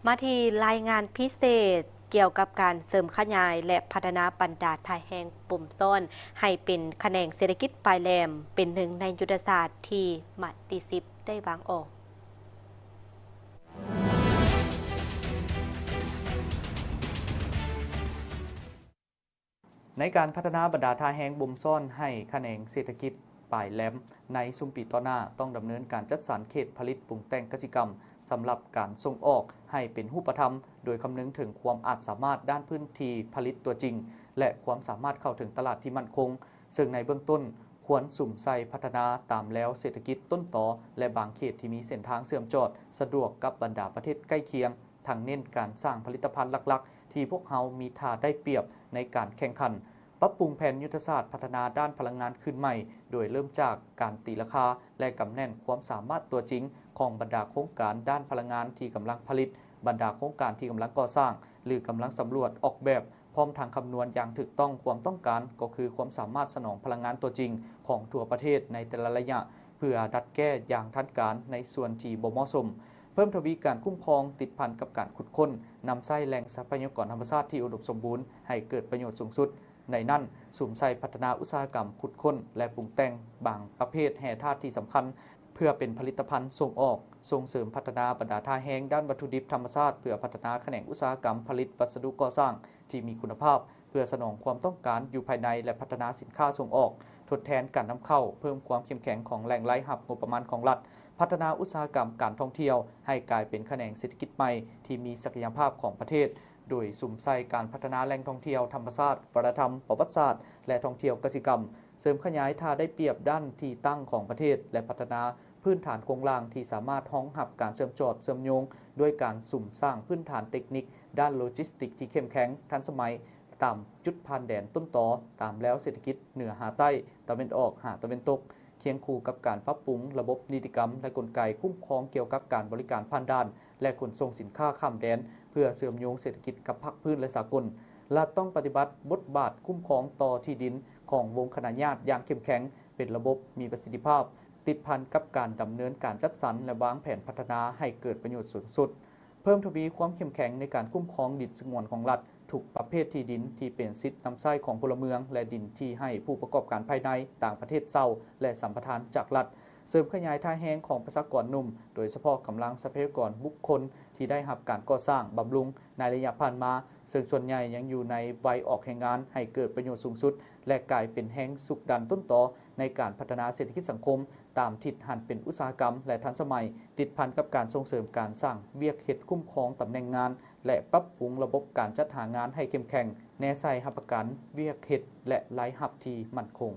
มาที่รายงานพิเศษเกี่ยวกับการเสริมขยายและพัฒนาบรรดาทายแห่งปุ่มซ่อนให้เป็นแขนงเศรษฐกิจปลายแหลมเป็นหนึ่งในยุทธศาสตร์ที่มัตติซิปได้วางออกในการพัฒนาบรรดาทายแห่งบ่มซ่อนให้แขนงเศรษฐกิจปลายแหลมในซุมปีต่อหน้าต้องดำเนินการจัดสรรเขตผลิตปรุงแต่งกสิกรรมสำหรับการส่งออกให้เป็นรูปธรรมโดยคำนึงถึงความอาจสามารถด้านพื้นที่ผลิตตัวจริงและความสามารถเข้าถึงตลาดที่มั่นคงซึ่งในเบื้องต้นควรสุ่มใส่พัฒนาตามแล้วเศรษฐกิจต้นต่อและบางเขตที่มีเส้นทางเชื่อมจอดสะดวกกับบรรดาประเทศใกล้เคียงทางเน้นการสร้างผลิตภัณฑ์หลักๆที่พวกเขามีท่าได้เปรียบในการแข่งขันปรับปรุงแผนยุทธศาสตร์พัฒนาด้านพลังงานขึ้นใหม่โดยเริ่มจากการตีราคาและกำแน่นความสามารถตัวจริงของบรรดาโครงการด้านพลังงานที่กำลังผลิตบรรดาโครงการที่กำลังก่อสร้างหรือกำลังสำรวจออกแบบพร้อมทางคำนวณอย่างถูกต้องความต้องการก็คือความสามารถสนองพลังงานตัวจริงของทั่วประเทศในแต่ละระยะเพื่อดัดแก้อย่างทันการในส่วนที่บ่เหมาะสมเพิ่มทวีการคุ้มครองติดพันกับการขุดค้นนำไส้แหล่งทรัพยากรธรรมชาติที่อุดมสมบูรณ์ให้เกิดประโยชน์สูงสุดในนั้นสุ่มใส่พัฒนาอุตสาหกรรมขุดค้นและปรุงแต่งบางประเภทแห่ธาตุที่สำคัญเพื่อเป็นผลิตภัณฑ์ส่งออกส่งเสริมพัฒนาบรรดาท่าแห้งด้านวัตถุดิบธรรมชาติเพื่อพัฒนาแขนงอุตสาหกรรมผลิตวัสดุก่อสร้างที่มีคุณภาพเพื่อสนองความต้องการอยู่ภายในและพัฒนาสินค้าส่งออกทดแทนการนำเข้าเพิ่มความเข้มแข็งของแหล่งรายรับงบประมาณของรัฐพัฒนาอุตสาหกรรมการท่องเที่ยวให้กลายเป็นแขนงเศรษฐกิจใหม่ที่มีศักยภาพของประเทศโดยสุ่มใส่การพัฒนาแหล่งท่องเที่ยวธรรมชาติวัฒนธรรมประวัติศาสตร์และท่องเที่ยวกสิกรรมเสริมขยายท่าได้เปรียบด้านที่ตั้งของประเทศและพัฒนาพื้นฐานโครงสร้างที่สามารถรองรับการเชื่อมจอดเชื่อมโยงด้วยการสุ่มสร้างพื้นฐานเทคนิคด้านโลจิสติกที่เข้มแข็งทันสมัยตามจุดผ่านแดนต้นต่อตามแล้วเศรษฐกิจเหนือหาใต้ตะวันออกหาตะวันตกเคียงคู่กับการปรับปรุงระบบนิติกรรมและกลไกคุ้มครองเกี่ยวกับการบริการผ่านด่านและขนส่งสินค้าข้ามแดนเพื่อเชื่อมโยงเศรษฐกิจกับภาคพื้นและสากลและต้องปฏิบัติบทบาทคุ้มครองต่อที่ดินของวงคณะญาติอย่างเข้มแข็งเป็นระบบมีประสิทธิภาพติดพันกับการดำเนินการจัดสรรและวางแผนพัฒนาให้เกิดประโยชน์สูงสุดเพิ่มทวีความเข้มแข็งในการคุ้มครองดินสงวนของรัฐทุกประเภทที่ดินที่เป็นสิทธินำใช้ของพลเมืองและดินที่ให้ผู้ประกอบการภายในต่างประเทศเช่าและสัมปทานจากรัฐเสริมขยายท่าแห้งของประชากรหนุ่มโดยเฉพาะกำลังทรัพยากรบุคคลที่ได้รับการก่อสร้างบำรุงในระยะผ่านมาซึ่งส่วนใหญ่ยังอยู่ในวัยออกแรงงานให้เกิดประโยชน์สูงสุดและกลายเป็นแห่งสุขดันต้นต่อในการพัฒนาเศรษฐกิจสังคมตามทิศหันเป็นอุตสาหกรรมและทันสมัยติดพันกับการส่งเสริมการสร้างเวียกเฮ็ดคุ้มครองตำแหน่งงานและปรับปรุงระบบการจัดหางานให้เข้มแข็งแน่ใส่รับประกันเวียกเฮ็ดและรายรับที่มั่นคง